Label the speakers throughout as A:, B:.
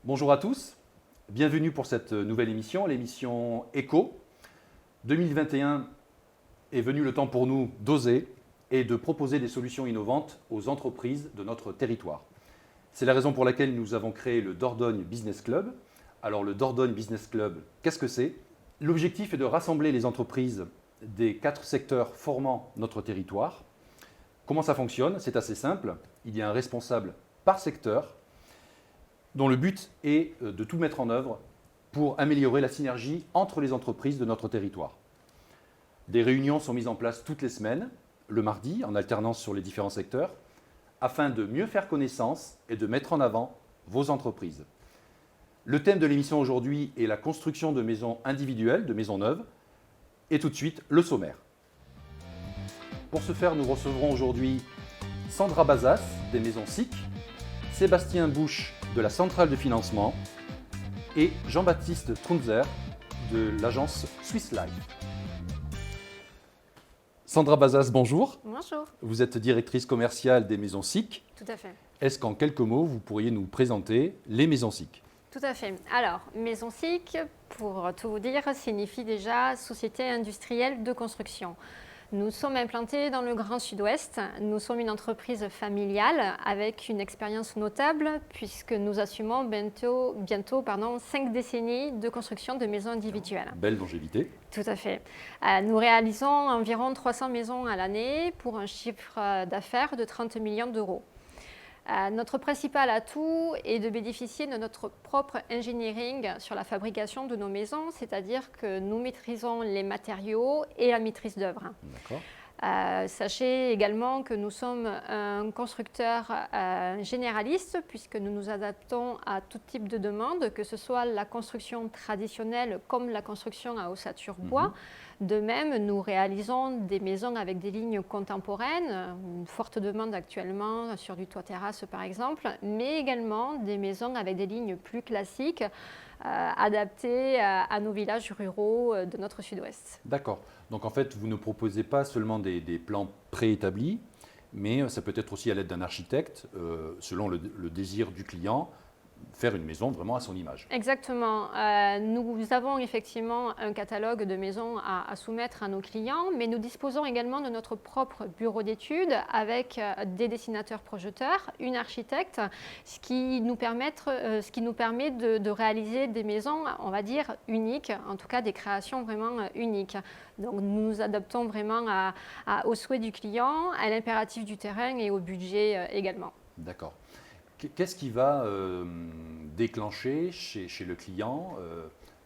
A: Bonjour à tous, bienvenue pour cette nouvelle émission, l'émission Éco. 2021 est venu le temps pour nous d'oser et de proposer des solutions innovantes aux entreprises de notre territoire. C'est la raison pour laquelle nous avons créé le Dordogne Business Club. Alors le Dordogne Business Club, qu'est-ce que c'est? L'objectif est de rassembler les entreprises des 4 secteurs formant notre territoire. Comment ça fonctionne? C'est assez simple. Il y a un responsable par secteur dont le but est de tout mettre en œuvre pour améliorer la synergie entre les entreprises de notre territoire. Des réunions sont mises en place toutes les semaines, le mardi, en alternance sur les différents secteurs, afin de mieux faire connaissance et de mettre en avant vos entreprises. Le thème de l'émission aujourd'hui est la construction de maisons individuelles, de maisons neuves, et tout de suite, le sommaire. Pour ce faire, nous recevrons aujourd'hui Sandra Bazas, des Maisons SIC, Sébastien Bouche, de la centrale de financement, et Jean-Baptiste Trunzer, de l'agence Swiss Life. Sandra Bazas, bonjour.
B: Bonjour.
A: Vous êtes directrice commerciale des Maisons SIC.
B: Tout à fait.
A: Est-ce qu'en quelques mots, vous pourriez nous présenter les Maisons SIC?
B: Tout à fait. Alors, Maison SIC, pour tout vous dire, signifie déjà Société industrielle de construction. Nous sommes implantés dans le Grand Sud-Ouest. Nous sommes une entreprise familiale avec une expérience notable puisque nous assumons bientôt 5 décennies de construction de maisons individuelles.
A: Belle longévité.
B: Tout à fait. Nous réalisons environ 300 maisons à l'année pour un chiffre d'affaires de 30 millions d'euros. Notre principal atout est de bénéficier de notre propre engineering sur la fabrication de nos maisons, c'est-à-dire que nous maîtrisons les matériaux et la maîtrise d'œuvre. Sachez également que nous sommes un constructeur généraliste puisque nous nous adaptons à tout type de demande, que ce soit la construction traditionnelle comme la construction à ossature bois. De même, nous réalisons des maisons avec des lignes contemporaines, une forte demande actuellement sur du toit-terrasse par exemple, mais également des maisons avec des lignes plus classiques, adaptées à nos villages ruraux de notre sud-ouest.
A: D'accord. Donc en fait, vous ne proposez pas seulement des plans préétablis, mais ça peut être aussi à l'aide d'un architecte, selon le désir du client, faire une maison vraiment à son image.
B: Exactement. Nous avons effectivement un catalogue de maisons à soumettre à nos clients, mais nous disposons également de notre propre bureau d'études avec des dessinateurs projeteurs, une architecte, ce qui nous permet de réaliser des maisons, on va dire, uniques, en tout cas des créations vraiment uniques. Donc nous nous adaptons vraiment aux souhaits du client, à l'impératif du terrain et au budget également.
A: D'accord. Qu'est-ce qui va déclencher chez le client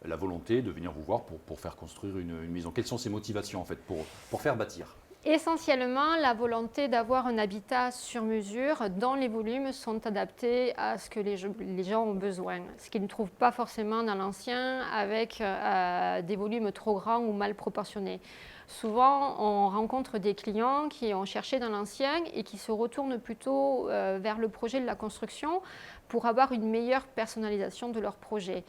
A: la volonté de venir vous voir pour faire construire une maison? Quelles sont ses motivations en fait pour faire bâtir?
B: Essentiellement, la volonté d'avoir un habitat sur mesure dont les volumes sont adaptés à ce que les gens ont besoin, ce qu'ils ne trouvent pas forcément dans l'ancien avec des volumes trop grands ou mal proportionnés. Souvent, on rencontre des clients qui ont cherché dans l'ancien et qui se retournent plutôt vers le projet de la construction pour avoir une meilleure personnalisation de leur projet.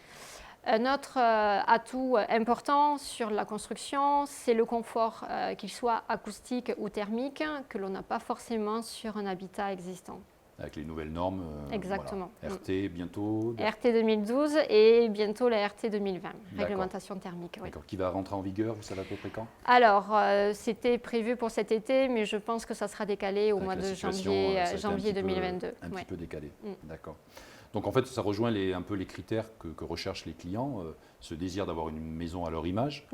B: Un autre atout important sur la construction, c'est le confort, qu'il soit acoustique ou thermique, que l'on n'a pas forcément sur un habitat existant.
A: Avec les nouvelles normes,
B: exactement.
A: Voilà. RT bientôt.
B: RT 2012 et bientôt la RT 2020, réglementation thermique. Oui.
A: D'accord. Qui va rentrer en vigueur, vous savez à peu près quand?
B: Alors, c'était prévu pour cet été, mais je pense que ça sera décalé au mois de janvier 2022.
A: Un petit peu décalé, d'accord. Donc en fait, ça rejoint un peu les critères que recherchent les clients, ce désir d'avoir une maison à leur image,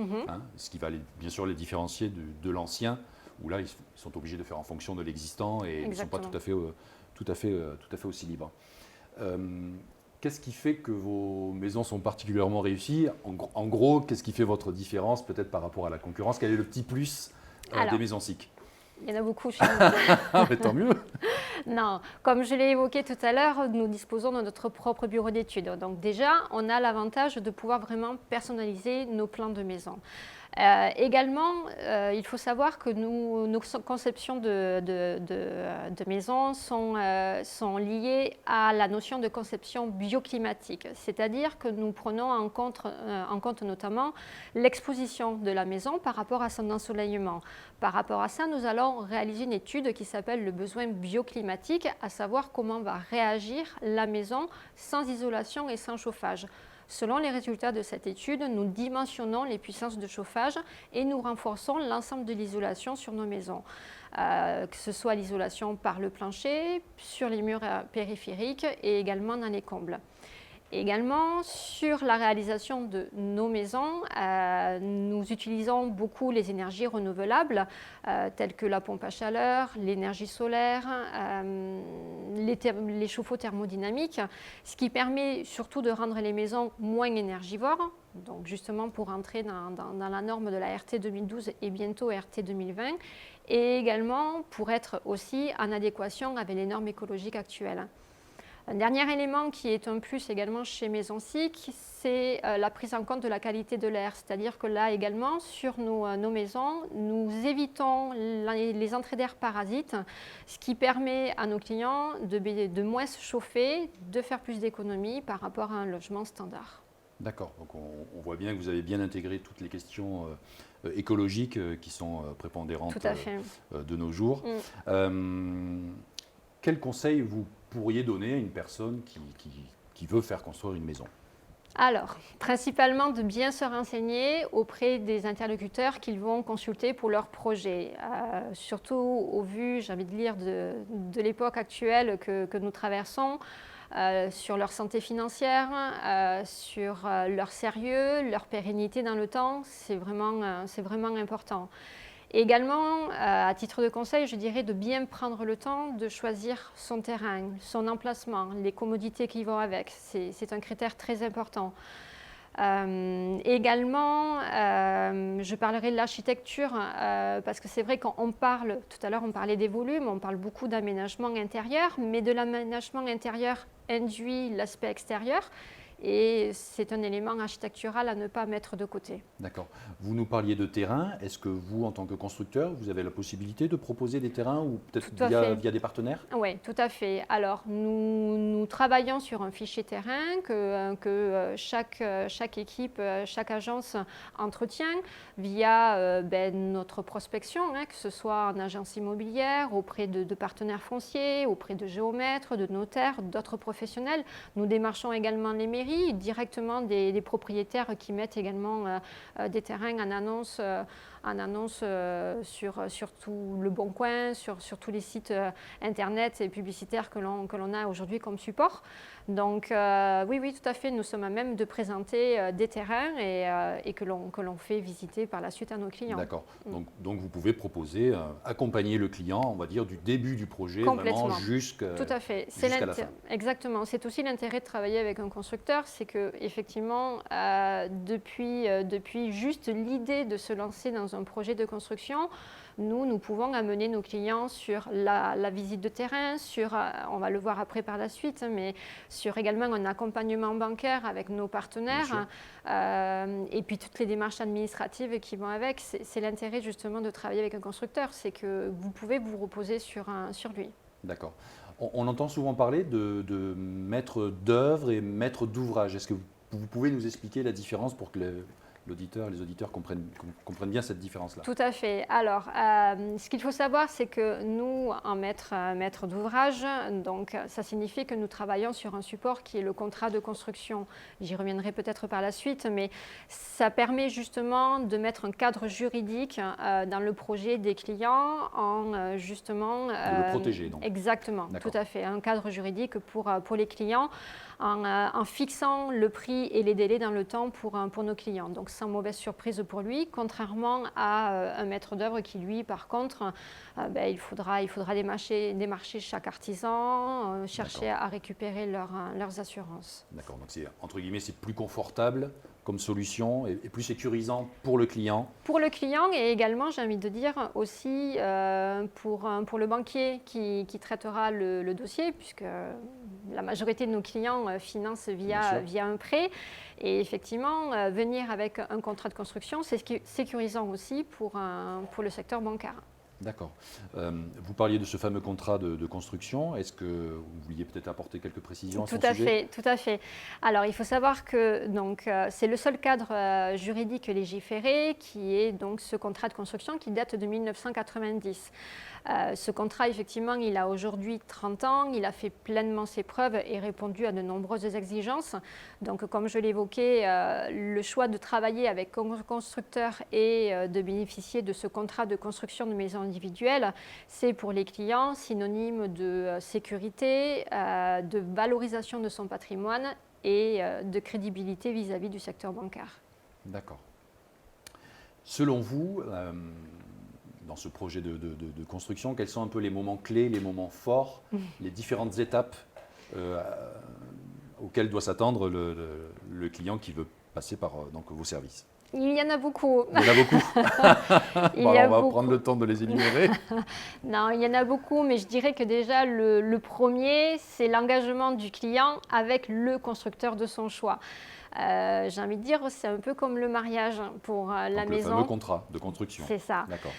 A: ce qui va bien sûr les différencier de l'ancien, où là, ils sont obligés de faire en fonction de l'existant et ils ne sont pas tout à fait aussi libres. Qu'est-ce qui fait que vos maisons sont particulièrement réussies? En gros, qu'est-ce qui fait votre différence peut-être par rapport à la concurrence? Quel est le petit plus des Maisons SIC?
B: Il y en a beaucoup chez nous.
A: Mais tant mieux.
B: Non, comme je l'ai évoqué tout à l'heure, nous disposons de notre propre bureau d'études. Donc déjà, on a l'avantage de pouvoir vraiment personnaliser nos plans de maison. Également, il faut savoir que nos conceptions de maisons sont liées à la notion de conception bioclimatique, c'est-à-dire que nous prenons en compte notamment l'exposition de la maison par rapport à son ensoleillement. Par rapport à ça, nous allons réaliser une étude qui s'appelle le besoin bioclimatique, à savoir comment va réagir la maison sans isolation et sans chauffage. Selon les résultats de cette étude, nous dimensionnons les puissances de chauffage et nous renforçons l'ensemble de l'isolation sur nos maisons, que ce soit l'isolation par le plancher, sur les murs périphériques et également dans les combles. Également, sur la réalisation de nos maisons, nous utilisons beaucoup les énergies renouvelables, telles que la pompe à chaleur, l'énergie solaire, les chauffe-eau thermodynamiques, ce qui permet surtout de rendre les maisons moins énergivores, donc justement pour entrer dans la norme de la RT 2012 et bientôt RT 2020, et également pour être aussi en adéquation avec les normes écologiques actuelles. Un dernier élément qui est un plus également chez Maison SIC, c'est la prise en compte de la qualité de l'air. C'est-à-dire que là également, sur nos maisons, nous évitons les entrées d'air parasites, ce qui permet à nos clients de moins se chauffer, de faire plus d'économies par rapport à un logement standard.
A: D'accord, donc on voit bien que vous avez bien intégré toutes les questions écologiques qui sont prépondérantes de nos jours. Quel conseil vous pourriez donner à une personne qui veut faire construire une maison?
B: Alors, principalement de bien se renseigner auprès des interlocuteurs qu'ils vont consulter pour leur projet. Surtout au vu, j'ai envie de dire, de l'époque actuelle que nous traversons, sur leur santé financière, sur leur sérieux, leur pérennité dans le temps, c'est vraiment important. Également, à titre de conseil, je dirais de bien prendre le temps de choisir son terrain, son emplacement, les commodités qui vont avec. C'est un critère très important. Également, je parlerai de l'architecture parce que c'est vrai qu'on parle, tout à l'heure on parlait des volumes, on parle beaucoup d'aménagement intérieur, mais de l'aménagement intérieur induit l'aspect extérieur. Et c'est un élément architectural à ne pas mettre de côté.
A: D'accord. Vous nous parliez de terrain. Est-ce que vous, en tant que constructeur, vous avez la possibilité de proposer des terrains ou peut-être via des partenaires?
B: Oui, tout à fait. Alors, nous travaillons sur un fichier terrain que chaque équipe, chaque agence entretient via notre prospection, que ce soit en agence immobilière, auprès de partenaires fonciers, auprès de géomètres, de notaires, d'autres professionnels. Nous démarchons également les mairies, directement des propriétaires qui mettent également des terrains en annonce sur tout le Bon Coin, sur tous les sites internet et publicitaires que l'on a aujourd'hui comme support. Donc oui, tout à fait, nous sommes à même de présenter des terrains et que l'on fait visiter par la suite à nos clients.
A: D'accord. Donc vous pouvez proposer, accompagner le client, on va dire, du début du projet vraiment jusqu'à la fin.
B: Exactement. C'est aussi l'intérêt de travailler avec un constructeur, c'est qu'effectivement, depuis juste l'idée de se lancer dans un projet de construction, nous pouvons amener nos clients sur la visite de terrain, on va le voir après par la suite, mais sur également un accompagnement bancaire avec nos partenaires et puis toutes les démarches administratives qui vont avec. C'est l'intérêt justement de travailler avec un constructeur, c'est que vous pouvez vous reposer sur lui.
A: D'accord. On entend souvent parler de maître d'œuvre et maître d'ouvrage. Est-ce que vous pouvez nous expliquer la différence pour que les auditeurs comprennent bien cette différence-là?
B: Tout à fait. Alors, ce qu'il faut savoir, c'est que nous, en maître d'ouvrage, donc ça signifie que nous travaillons sur un support qui est le contrat de construction. J'y reviendrai peut-être par la suite, mais ça permet justement de mettre un cadre juridique dans le projet des clients en justement…
A: de le protéger, donc.
B: Exactement, tout à fait. Un cadre juridique pour les clients en fixant le prix et les délais dans le temps pour nos clients. Donc, sans mauvaise surprise pour lui, contrairement à un maître d'œuvre qui, lui, par contre, il faudra démarcher chaque artisan, chercher à récupérer leurs assurances.
A: D'accord, donc entre guillemets, c'est plus confortable comme solution et plus sécurisant pour le client.
B: Pour le client et également, j'ai envie de dire, aussi pour le banquier qui traitera le dossier, puisque la majorité de nos clients financent
A: Bien sûr.
B: via un prêt. Et effectivement, venir avec un contrat de construction, c'est sécurisant aussi pour le secteur bancaire.
A: D'accord. Vous parliez de ce fameux contrat de construction. Est-ce que vous vouliez peut-être apporter quelques précisions à son sujet?
B: Tout à fait. Alors, il faut savoir que c'est le seul cadre juridique légiféré qui est donc ce contrat de construction qui date de 1990. Ce contrat, effectivement, il a aujourd'hui 30 ans, il a fait pleinement ses preuves et répondu à de nombreuses exigences. Donc, comme je l'évoquais, le choix de travailler avec un constructeur et de bénéficier de ce contrat de construction de maisons individuelles, c'est pour les clients synonyme de sécurité, de valorisation de son patrimoine et de crédibilité vis-à-vis du secteur bancaire.
A: D'accord. Selon vous, dans ce projet de construction, quels sont un peu les moments clés, les moments forts, les différentes étapes auxquelles doit s'attendre le client qui veut passer par donc, vos services?
B: Il y en a beaucoup.
A: Il y en a beaucoup.
B: Il
A: Bon,
B: y a
A: alors on va
B: beaucoup.
A: prendre le temps de les énumérer.
B: Non, il y en a beaucoup, mais je dirais que déjà le premier, c'est l'engagement du client avec le constructeur de son choix. J'ai envie de dire, c'est un peu comme le mariage pour la
A: Donc,
B: maison.
A: le fameux contrat de construction.
B: C'est ça.
A: D'accord.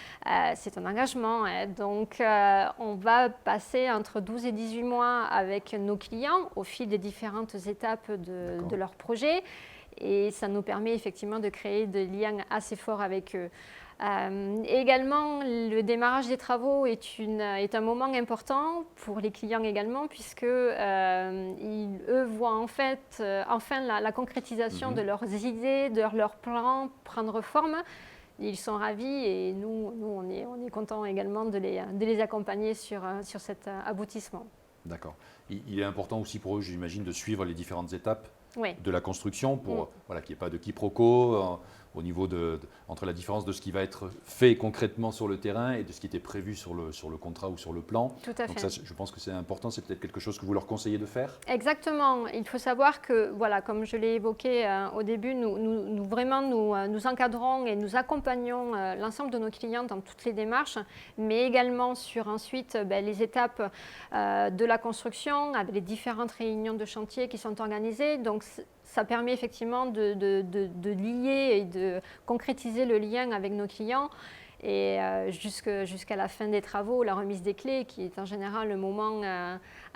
B: C'est un engagement. Hein. Donc, on va passer entre 12 et 18 mois avec nos clients au fil des différentes étapes de leur projet. Et ça nous permet effectivement de créer des liens assez forts avec eux. Également, le démarrage des travaux est un moment important pour les clients également, puisque eux voient enfin la concrétisation de leurs idées, de leurs plans prendre forme. Ils sont ravis et nous on est contents également de les accompagner sur cet aboutissement.
A: D'accord. Il est important aussi pour eux, j'imagine, de suivre les différentes étapes
B: Oui.
A: de la construction pour qu'il n'y ait pas de quiproquo au niveau entre la différence de ce qui va être fait concrètement sur le terrain et de ce qui était prévu sur le contrat ou sur le plan.
B: Tout à
A: Donc
B: fait.
A: ça, je pense que c'est important, c'est peut-être quelque chose que vous leur conseillez de faire?
B: Exactement. Il faut savoir que, voilà, comme je l'ai évoqué au début, nous encadrons et nous accompagnons l'ensemble de nos clients dans toutes les démarches, mais également sur ensuite les étapes de la construction avec les différentes réunions de chantier qui sont organisées. Donc, ça permet effectivement de lier et de concrétiser le lien avec nos clients et jusqu'à la fin des travaux, la remise des clés qui est en général le moment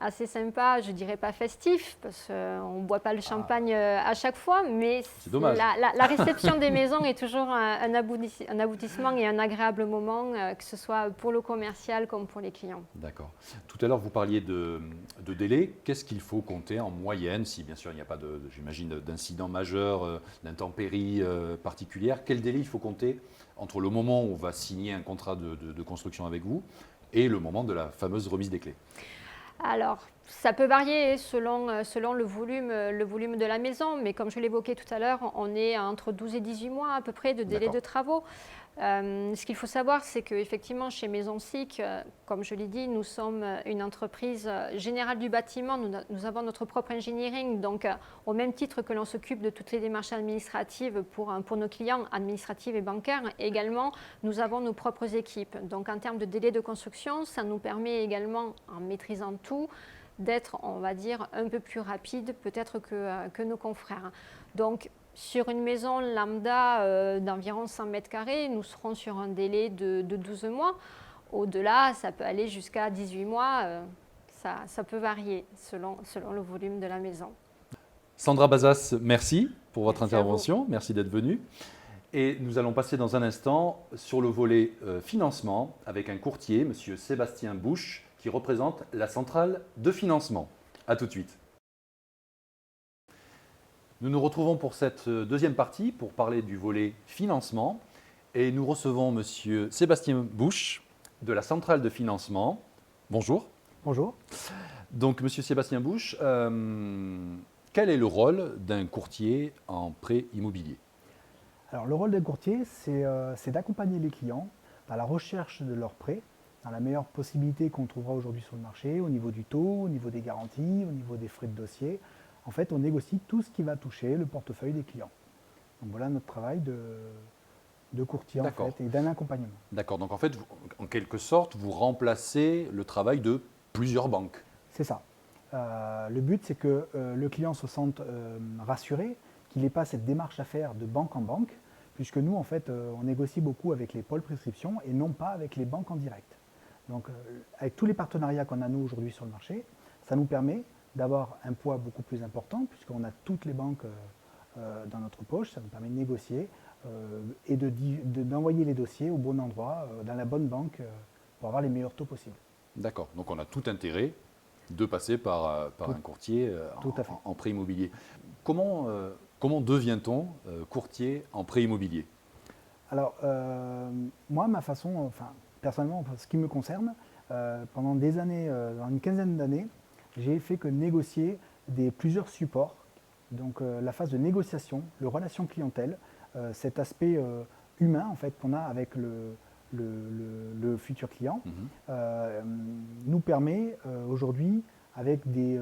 B: assez sympa, je dirais pas festif parce qu'on ne boit pas le champagne à chaque fois, mais
A: c'est dommage.
B: La réception des maisons est toujours un aboutissement et un agréable moment, que ce soit pour le commercial comme pour les clients.
A: D'accord. Tout à l'heure, vous parliez de délai. Qu'est-ce qu'il faut compter en moyenne, si bien sûr il n'y a pas, j'imagine, d'incident majeur, d'intempéries particulières? Quel délai il faut compter entre le moment où on va signer un contrat de construction avec vous et le moment de la fameuse remise des clés?
B: Alors, ça peut varier selon le volume de la maison, mais comme je l'évoquais tout à l'heure, on est entre 12 et 18 mois à peu près de délai de travaux. Ce qu'il faut savoir, c'est qu'effectivement, chez Maison SIC, comme je l'ai dit, nous sommes une entreprise générale du bâtiment. Nous avons notre propre engineering. Donc, au même titre que l'on s'occupe de toutes les démarches administratives pour nos clients, administratives et bancaires, également, nous avons nos propres équipes. Donc, en termes de délai de construction, ça nous permet également, en maîtrisant tout, d'être, on va dire, un peu plus rapide peut-être que nos confrères. Donc, sur une maison lambda d'environ 100 mètres carrés, nous serons sur un délai de 12 mois. Au-delà, ça peut aller jusqu'à 18 mois. Ça peut varier selon le volume de la maison.
A: Sandra Bazas, merci pour votre
B: Merci à vous.
A: intervention. Merci d'être venue. Et nous allons passer dans un instant sur le volet financement avec un courtier, Monsieur Sébastien Bouche, qui représente la centrale de financement. A tout de suite. Nous nous retrouvons pour cette deuxième partie pour parler du volet financement et nous recevons Monsieur Sébastien Bouche de la centrale de financement. Bonjour.
C: Bonjour.
A: Donc Monsieur Sébastien Bouche, quel est le rôle d'un courtier en prêt immobilier?
C: Alors le rôle d'un courtier, c'est d'accompagner les clients dans la recherche de leur prêt, dans la meilleure possibilité qu'on trouvera aujourd'hui sur le marché, au niveau du taux, au niveau des garanties, au niveau des frais de dossier. En fait, on négocie tout ce qui va toucher le portefeuille des clients. Donc voilà notre travail de courtier en fait, et d'un accompagnement.
A: D'accord, donc en fait, en quelque sorte, vous remplacez le travail de plusieurs banques.
C: C'est ça. Le but, c'est que le client se sente rassuré, qu'il n'ait pas cette démarche à faire de banque en banque, puisque nous, en fait, on négocie beaucoup avec les pôles prescription et non pas avec les banques en direct. Donc, avec tous les partenariats qu'on a, nous, aujourd'hui sur le marché, ça nous permet d'avoir un poids beaucoup plus important, puisqu'on a toutes les banques dans notre poche. Ça nous permet de négocier et d'envoyer les dossiers au bon endroit, dans la bonne banque, pour avoir les meilleurs taux possibles.
A: D'accord. Donc on a tout intérêt de passer par un courtier
C: Tout à fait.
A: en prêt immobilier. Comment devient-on courtier en prêt immobilier?
C: Alors, moi, ma façon, enfin, personnellement, ce qui me concerne, pendant des années, dans une quinzaine d'années, j'ai fait que négocier plusieurs supports. Donc, la phase de négociation, le relation clientèle, cet aspect humain, en fait, qu'on a avec le futur client, nous permet aujourd'hui, avec des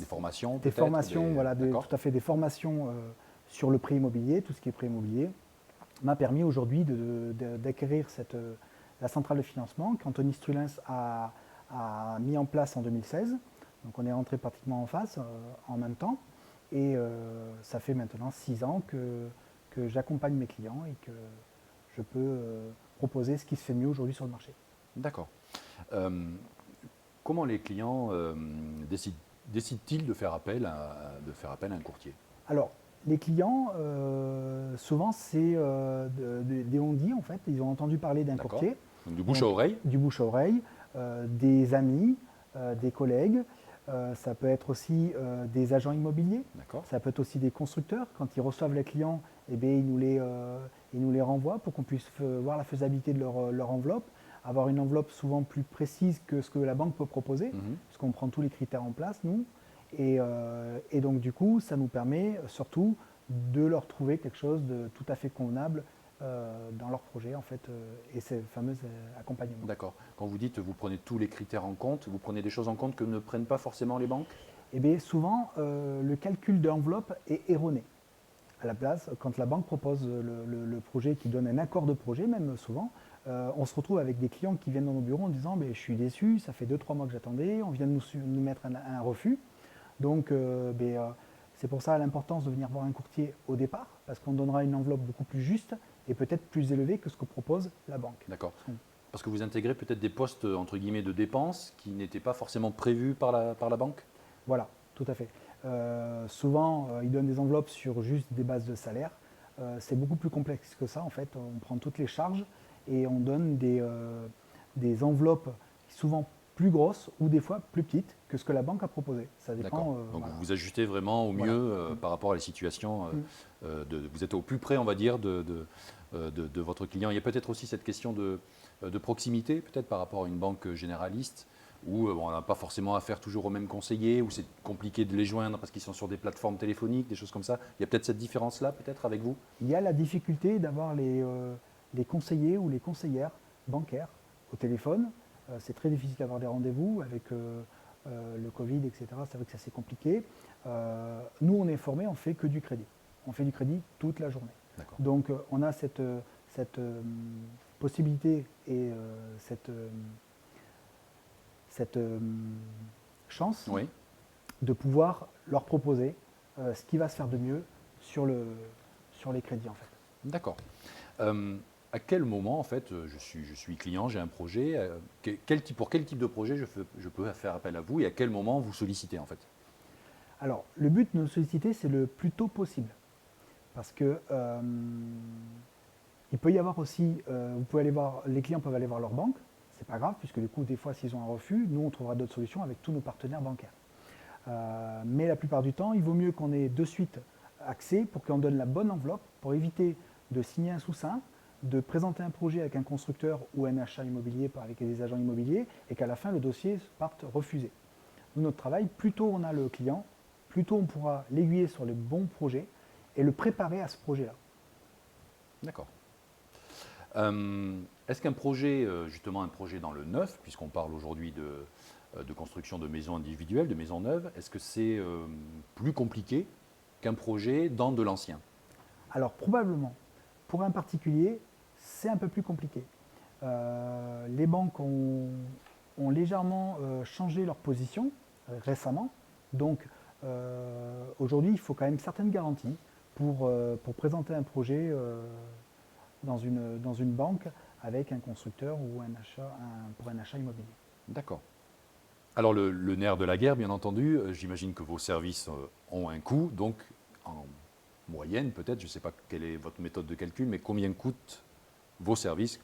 A: formations,
C: des
A: peut-être,
C: formations, voilà,
A: d'accord.
C: tout à fait, des formations sur le prêt immobilier, tout ce qui est prêt immobilier, m'a permis aujourd'hui d'acquérir la centrale de financement qu'Anthony Strulens a mis en place en 2016. Donc on est rentré pratiquement en face en même temps. Et ça fait maintenant 6 ans que j'accompagne mes clients et que je peux proposer ce qui se fait mieux aujourd'hui sur le marché.
A: D'accord. Comment les clients décident-ils de faire appel à un courtier?
C: Alors, les clients, souvent, c'est des on-dit, en fait. Ils ont entendu parler d'un
A: D'accord.
C: courtier.
A: Donc du bouche à oreille.
C: Du bouche à oreille, des amis, des collègues. Ça peut être aussi des agents immobiliers.
A: D'accord.
C: Ça peut être aussi des constructeurs. Quand ils reçoivent les clients, eh bien, ils nous les renvoient pour qu'on puisse voir la faisabilité de leur enveloppe. Avoir une enveloppe souvent plus précise que ce que la banque peut proposer, parce qu'on prend tous les critères en place, nous. Et donc, du coup, ça nous permet surtout de leur trouver quelque chose de tout à fait convenable dans leur projet, en fait, et ces fameux accompagnements.
A: D'accord. Quand vous dites vous prenez tous les critères en compte, vous prenez des choses en compte que ne prennent pas forcément les banques?
C: Eh bien, souvent, le calcul d'enveloppe est erroné. À la place, quand la banque propose le projet, qui donne un accord de projet, même souvent, on se retrouve avec des clients qui viennent dans nos bureaux en disant je suis déçu, ça fait 2-3 mois que j'attendais, on vient de nous mettre un refus. Donc, c'est pour ça l'importance de venir voir un courtier au départ, parce qu'on donnera une enveloppe beaucoup plus juste et peut-être plus élevée que ce que propose la banque.
A: D'accord. Parce que vous intégrez peut-être des postes entre guillemets de dépenses qui n'étaient pas forcément prévus par la banque?
C: Voilà, tout à fait. Souvent, ils donnent des enveloppes sur juste des bases de salaire. C'est beaucoup plus complexe que ça, en fait. On prend toutes les charges et on donne des enveloppes souvent plus grosses ou des fois plus petites que ce que la banque a proposé. Ça dépend.
A: Donc
C: Voilà.
A: vous vous ajustez vraiment au mieux par rapport à la situation. Vous êtes au plus près, on va dire, de votre client. Il y a peut-être aussi cette question de proximité, peut-être par rapport à une banque généraliste, où on n'a pas forcément affaire toujours aux mêmes conseillers, où c'est compliqué de les joindre parce qu'ils sont sur des plateformes téléphoniques, des choses comme ça. Il y a peut-être cette différence-là, peut-être, avec vous?
C: Il y a la difficulté d'avoir les conseillers ou les conseillères bancaires au téléphone. C'est très difficile d'avoir des rendez-vous avec le Covid, etc. C'est vrai que c'est assez compliqué. Nous, on est formés, on fait que du crédit. On fait du crédit toute la journée.
A: D'accord.
C: Donc, on a cette possibilité et cette chance
A: Oui.
C: de pouvoir leur proposer ce qui va se faire de mieux sur les crédits, en fait.
A: D'accord. À quel moment, en fait, je suis client, j'ai un projet, pour quel type de projet je peux faire appel à vous et à quel moment vous sollicitez, en fait?
C: Alors, le but de nous solliciter, c'est le plus tôt possible. Parce que il peut y avoir aussi, les clients peuvent aller voir leur banque, c'est pas grave, puisque du coup, des fois, s'ils ont un refus, nous, on trouvera d'autres solutions avec tous nos partenaires bancaires. Mais la plupart du temps, il vaut mieux qu'on ait de suite accès pour qu'on donne la bonne enveloppe, pour éviter de signer un sous-seing, de présenter un projet avec un constructeur ou un achat immobilier avec des agents immobiliers, et qu'à la fin, le dossier parte refusé. Nous, notre travail, plus tôt on a le client, plus tôt on pourra l'aiguiller sur les bons projets et le préparer à ce projet-là.
A: D'accord. Est-ce qu'un projet, justement un projet dans le neuf, puisqu'on parle aujourd'hui de construction de maisons individuelles, de maisons neuves, est-ce que c'est plus compliqué qu'un projet dans de l'ancien?
C: Alors probablement, pour un particulier, c'est un peu plus compliqué. Les banques ont ont légèrement changé leur position récemment. Donc aujourd'hui, il faut quand même certaines garanties pour présenter un projet dans une banque avec un constructeur ou pour un achat immobilier.
A: D'accord. Alors le nerf de la guerre, bien entendu, j'imagine que vos services ont un coût, donc en moyenne peut-être, je ne sais pas quelle est votre méthode de calcul, mais combien coûtent vos services,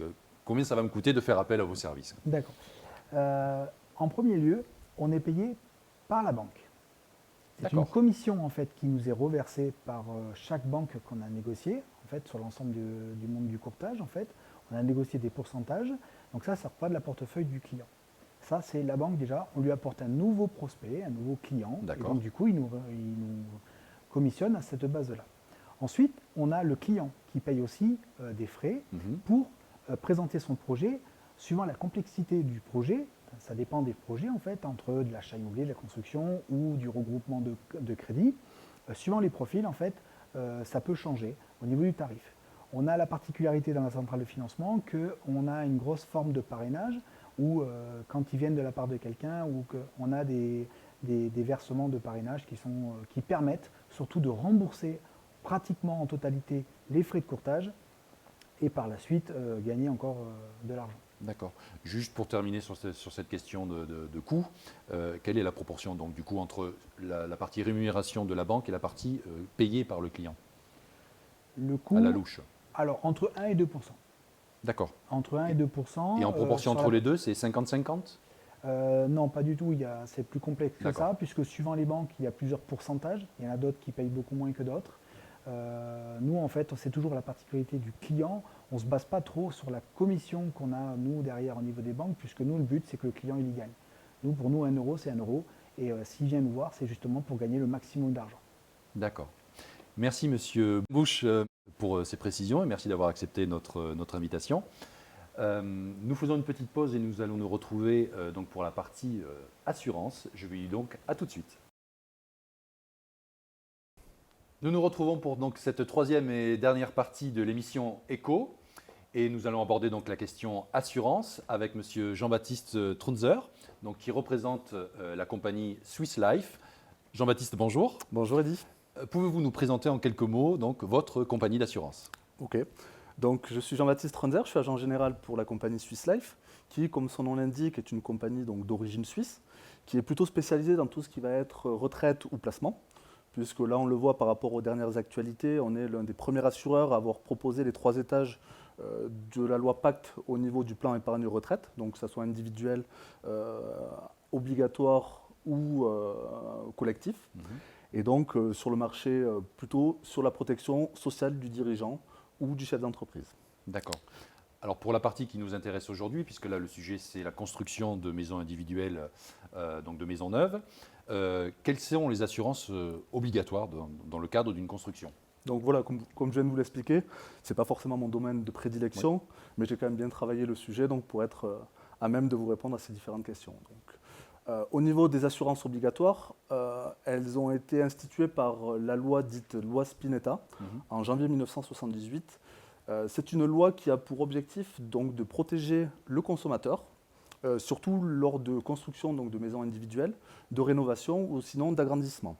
A: combien ça va me coûter de faire appel à vos services?
C: D'accord. En premier lieu, on est payé par la banque. C'est une commission en fait qui nous est reversée par chaque banque qu'on a négociée, en fait, sur l'ensemble du monde du courtage. En fait, on a négocié des pourcentages. Donc ça repart de la portefeuille du client. Ça, c'est la banque déjà. On lui apporte un nouveau prospect, un nouveau client. Et donc du coup, il nous commissionne à cette base-là. Ensuite, on a le client qui paye aussi des frais pour présenter son projet. Suivant la complexité du projet, ça dépend des projets en fait, entre de l'achat immobilier, de la construction ou du regroupement de crédits. Suivant les profils, en fait, ça peut changer au niveau du tarif. On a la particularité dans la centrale de financement qu'on a une grosse forme de parrainage où quand ils viennent de la part de quelqu'un ou qu'on a des versements de parrainage qui permettent surtout de rembourser pratiquement en totalité les frais de courtage et par la suite gagner encore de l'argent.
A: D'accord. Juste pour terminer sur cette question de coût, quelle est la proportion donc, du coup, entre la partie rémunération de la banque et la partie payée par le client?
C: Le coût,
A: à la louche.
C: Alors, entre 1 et 2 %.
A: D'accord.
C: Entre 1 et 2 %.
A: Et en proportion entre les deux, c'est 50-50?
C: Non, pas du tout. C'est plus complexe que ça, puisque suivant les banques, il y a plusieurs pourcentages. Il y en a d'autres qui payent beaucoup moins que d'autres. Nous, en fait, c'est toujours la particularité du client. On ne se base pas trop sur la commission qu'on a, nous, derrière, au niveau des banques, puisque nous, le but, c'est que le client, il y gagne. Pour nous, 1 euro, c'est 1 euro. Et s'il vient nous voir, c'est justement pour gagner le maximum d'argent.
A: D'accord. Merci, Monsieur Bouche, pour ces précisions et merci d'avoir accepté notre invitation. Nous faisons une petite pause et nous allons nous retrouver donc pour la partie assurance. Je vous dis donc à tout de suite. Nous nous retrouvons pour donc cette troisième et dernière partie de l'émission Éco et nous allons aborder donc la question assurance avec Monsieur Jean-Baptiste Trunzer, donc qui représente la compagnie Swiss Life. Jean-Baptiste, bonjour.
D: Bonjour Eddy.
A: Pouvez-vous nous présenter en quelques mots donc votre compagnie d'assurance?
D: Ok. Donc je suis Jean-Baptiste Trunzer, je suis agent général pour la compagnie Swiss Life, qui, comme son nom l'indique, est une compagnie donc d'origine suisse, qui est plutôt spécialisée dans tout ce qui va être retraite ou placement. Puisque là, on le voit par rapport aux dernières actualités, on est l'un des premiers assureurs à avoir proposé les 3 étages de la loi Pacte au niveau du plan épargne retraite, donc que ce soit individuel, obligatoire ou collectif. Et donc sur le marché, plutôt sur la protection sociale du dirigeant ou du chef d'entreprise.
A: D'accord. Alors pour la partie qui nous intéresse aujourd'hui, puisque là le sujet c'est la construction de maisons individuelles, donc de maisons neuves, quelles sont les assurances obligatoires dans le cadre d'une construction?
D: Donc voilà, comme je viens de vous l'expliquer, ce n'est pas forcément mon domaine de prédilection, mais j'ai quand même bien travaillé le sujet donc pour être à même de vous répondre à ces différentes questions. Donc, au niveau des assurances obligatoires, elles ont été instituées par la loi dite loi Spinetta en janvier 1978. C'est une loi qui a pour objectif donc, de protéger le consommateur, surtout lors de construction donc, de maisons individuelles, de rénovation ou sinon d'agrandissement.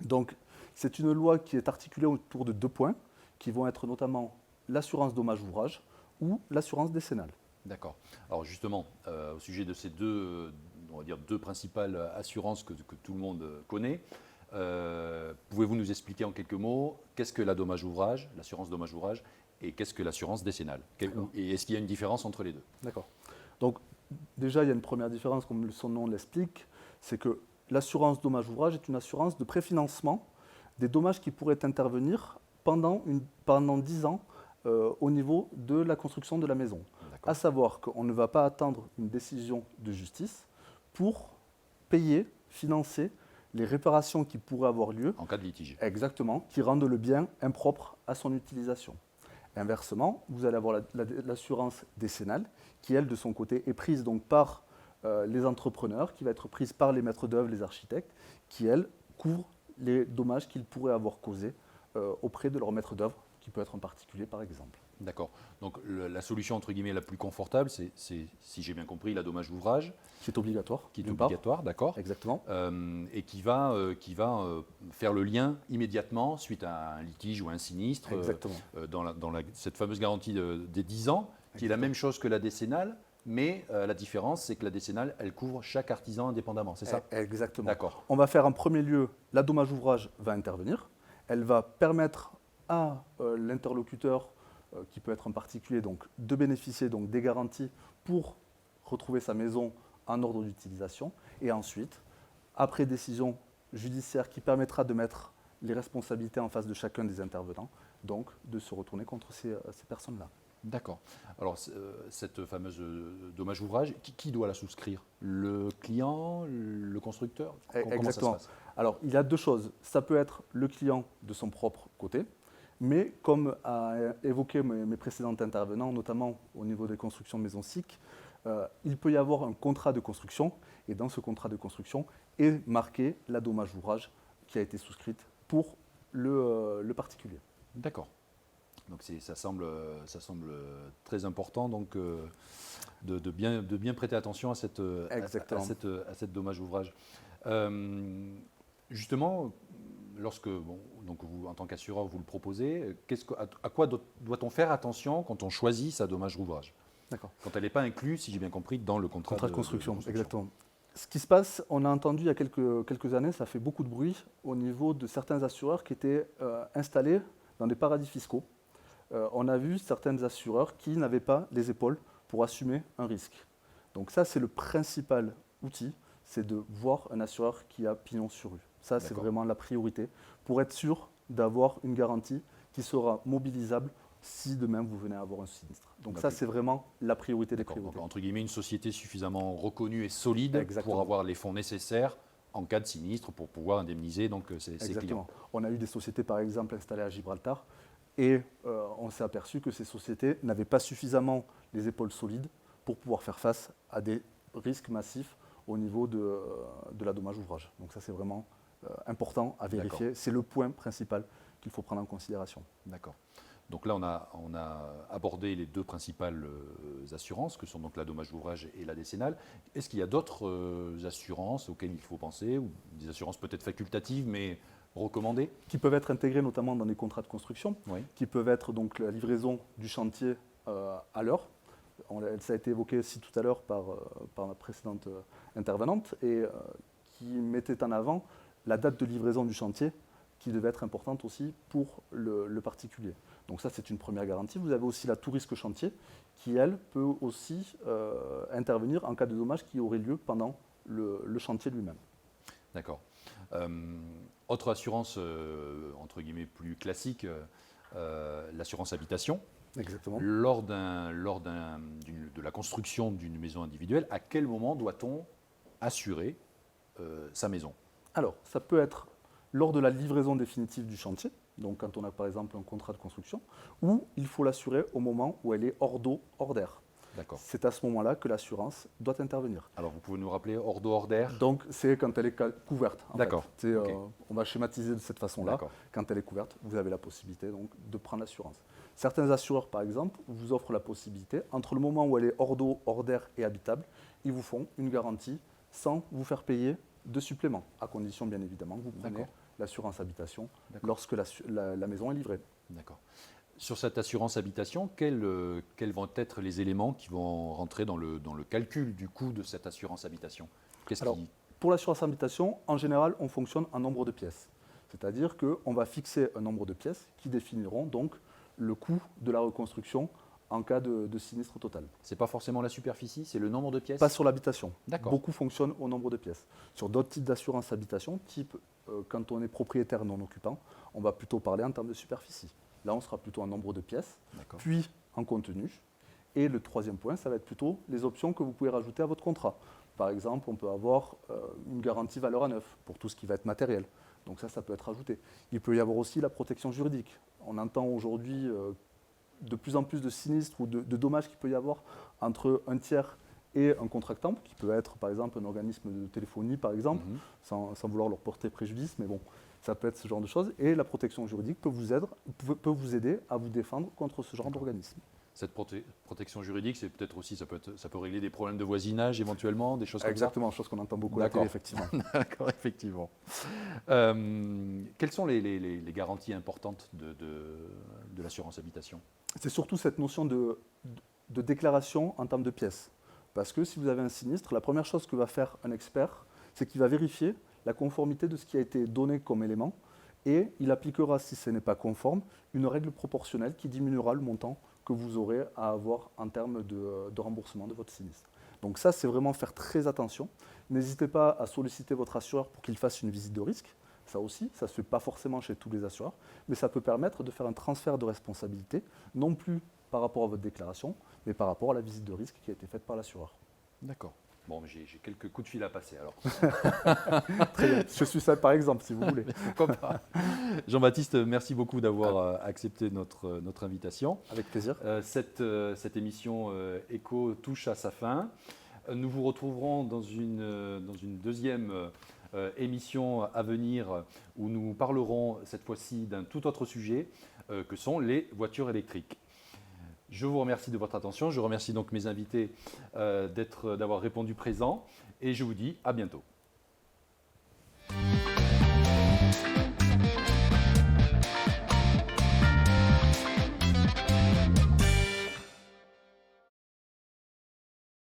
D: Donc, c'est une loi qui est articulée autour de 2 points, qui vont être notamment l'assurance dommage-ouvrage ou l'assurance décennale.
A: D'accord. Alors justement, au sujet de ces on va dire deux principales assurances que tout le monde connaît, pouvez-vous nous expliquer en quelques mots qu'est-ce que la dommage-ouvrage, l'assurance dommage-ouvrage, et qu'est-ce que l'assurance décennale? Et est-ce qu'il y a une différence entre les deux?
D: D'accord. Donc déjà, il y a une première différence, comme son nom l'explique, c'est que l'assurance dommage-ouvrage est une assurance de préfinancement des dommages qui pourraient intervenir pendant 10 ans au niveau de la construction de la maison. À savoir qu'on ne va pas attendre une décision de justice pour payer, financer les réparations qui pourraient avoir lieu.
A: En cas de litige.
D: Exactement, qui rendent le bien impropre à son utilisation. Inversement, vous allez avoir l'assurance décennale qui, elle, de son côté, est prise donc par les entrepreneurs, qui va être prise par les maîtres d'œuvre, les architectes, qui, elle, couvre les dommages qu'ils pourraient avoir causés auprès de leur maître d'œuvre, qui peut être un particulier par exemple.
A: D'accord. Donc la solution entre guillemets la plus confortable, c'est, si j'ai bien compris, la dommage ouvrage,
D: Qui est obligatoire.
A: qui est
D: d'une part.
A: obligatoire, d'accord,
D: Exactement.
A: et qui va faire le lien immédiatement suite à un litige ou un sinistre,
D: Exactement.
A: dans cette fameuse garantie des 10 ans, qui est la même chose que la décennale, mais la différence, c'est que la décennale, elle couvre chaque artisan indépendamment, c'est ça?
D: Exactement.
A: D'accord.
D: On va faire en premier lieu, la dommage ouvrage va intervenir. Elle va permettre à l'interlocuteur, qui peut être un particulier, donc, de bénéficier donc, des garanties pour retrouver sa maison en ordre d'utilisation. Et ensuite, après décision judiciaire qui permettra de mettre les responsabilités en face de chacun des intervenants, donc de se retourner contre ces personnes-là.
A: D'accord. Alors, cette fameuse dommage ouvrage, qui doit la souscrire? Le client, le constructeur? Comment
D: Exactement.
A: ça se passe?
D: Alors, il y a deux choses. Ça peut être le client de son propre côté, mais comme a évoqué mes précédents intervenants, notamment au niveau des constructions de maisons SIC, il peut y avoir un contrat de construction, et dans ce contrat de construction est marqué la dommage ouvrage qui a été souscrite pour le particulier.
A: D'accord. Donc ça semble très important donc, de bien prêter attention à cette dommage ouvrage. Justement, lorsque donc vous, en tant qu'assureur, vous le proposez, à quoi doit-on faire attention quand on choisit sa dommage ouvrage?
D: D'accord.
A: Quand elle n'est pas incluse, si j'ai bien compris, dans le contrat
D: de construction. Exactement. Ce qui se passe, on a entendu il y a quelques années, ça fait beaucoup de bruit au niveau de certains assureurs qui étaient installés dans des paradis fiscaux. On a vu certains assureurs qui n'avaient pas les épaules pour assumer un risque. Donc ça, c'est le principal outil, c'est de voir un assureur qui a pignon sur rue. Ça, c'est vraiment la priorité pour être sûr d'avoir une garantie qui sera mobilisable si demain vous venez à avoir un sinistre. Donc ça, c'est vraiment la priorité des priorités.
A: Donc, entre guillemets, une société suffisamment reconnue et solide pour avoir les fonds nécessaires en cas de sinistre pour pouvoir indemniser donc, ses clients.
D: On a eu des sociétés, par exemple, installées à Gibraltar, et on s'est aperçu que ces sociétés n'avaient pas suffisamment les épaules solides pour pouvoir faire face à des risques massifs au niveau de la dommage ouvrage. Donc ça, c'est vraiment important à vérifier. C'est le point principal qu'il faut prendre en considération.
A: D'accord. Donc là, on a abordé les deux principales assurances, que sont donc la dommage ouvrage et la décennale. Est-ce qu'il y a d'autres assurances auxquelles il faut penser, ou des assurances peut-être facultatives, mais recommandées? Qui
D: peuvent être intégrées notamment dans les contrats de construction,
A: oui.
D: Qui peuvent être donc la livraison du chantier à l'heure. Ça a été évoqué aussi tout à l'heure par la précédente intervenante, et qui mettait en avant la date de livraison du chantier, qui devait être importante aussi pour le particulier. Donc ça, c'est une première garantie. Vous avez aussi la tout risque chantier, qui, elle, peut aussi intervenir en cas de dommage qui aurait lieu pendant le chantier lui-même. D'accord.
A: Autre assurance, entre guillemets, plus classique, l'assurance habitation.
D: Exactement.
A: Lors de la construction d'une maison individuelle, à quel moment doit-on assurer sa maison?
D: Alors, ça peut être lors de la livraison définitive du chantier, donc quand on a par exemple un contrat de construction, ou il faut l'assurer au moment où elle est hors d'eau, hors d'air.
A: D'accord.
D: C'est à ce moment-là que l'assurance doit intervenir.
A: Alors vous pouvez nous rappeler hors d'eau, hors d'air?
D: Donc c'est quand elle est couverte.
A: D'accord.
D: Okay. On va schématiser de cette façon-là. Quand elle est couverte, vous avez la possibilité donc, de prendre l'assurance. Certains assureurs, par exemple, vous offrent la possibilité, entre le moment où elle est hors d'eau, hors d'air et habitable, ils vous font une garantie sans vous faire payer de supplément, à condition bien évidemment que vous prenez l'assurance habitation lorsque la maison est livrée.
A: D'accord. Sur cette assurance habitation, quels vont être les éléments qui vont rentrer dans le calcul du coût de cette assurance habitation?
D: Pour l'assurance habitation, en général, on fonctionne en nombre de pièces. C'est-à-dire qu'on va fixer un nombre de pièces qui définiront donc le coût de la reconstruction en cas de sinistre total.
A: Ce n'est pas forcément la superficie, c'est le nombre de pièces?
D: Pas sur l'habitation.
A: D'accord.
D: Beaucoup fonctionnent au nombre de pièces. Sur d'autres types d'assurance habitation, type quand on est propriétaire non occupant, on va plutôt parler en termes de superficie. Là, on sera plutôt en nombre de pièces, puis en contenu. Et le troisième point, ça va être plutôt les options que vous pouvez rajouter à votre contrat. Par exemple, on peut avoir une garantie valeur à neuf pour tout ce qui va être matériel. Donc ça peut être ajouté. Il peut y avoir aussi la protection juridique. On entend aujourd'hui de plus en plus de sinistres ou de dommages qu'il peut y avoir entre un tiers et un contractant, qui peut être par exemple un organisme de téléphonie, par exemple, sans vouloir leur porter préjudice, mais bon, Ça peut être ce genre de choses. Et la protection juridique peut vous aider à vous défendre contre ce genre d'organisme.
A: Cette protection juridique, c'est peut-être aussi, ça peut régler des problèmes de voisinage éventuellement, des choses comme
D: Exactement, chose qu'on entend beaucoup à la télé, effectivement.
A: D'accord, effectivement. Quelles sont les garanties importantes de l'assurance habitation?
D: C'est surtout cette notion de déclaration en termes de pièces. Parce que si vous avez un sinistre, la première chose que va faire un expert, c'est qu'il va vérifier la conformité de ce qui a été donné comme élément et il appliquera, si ce n'est pas conforme, une règle proportionnelle qui diminuera le montant que vous aurez à avoir en termes de remboursement de votre sinistre. Donc ça, c'est vraiment faire très attention. N'hésitez pas à solliciter votre assureur pour qu'il fasse une visite de risque. Ça aussi, ça ne se fait pas forcément chez tous les assureurs, mais ça peut permettre de faire un transfert de responsabilité, non plus par rapport à votre déclaration, mais par rapport à la visite de risque qui a été faite par l'assureur.
A: D'accord. Bon, j'ai quelques coups de fil à passer alors.
D: Très bien. Je suis ça par exemple, si vous voulez.
A: Pourquoi pas. Jean-Baptiste, merci beaucoup d'avoir accepté notre invitation.
D: Avec plaisir.
A: Cette émission Éco touche à sa fin. Nous vous retrouverons dans une deuxième émission à venir où nous parlerons cette fois-ci d'un tout autre sujet que sont les voitures électriques. Je vous remercie de votre attention. Je remercie donc mes invités d'avoir répondu présent et je vous dis à bientôt.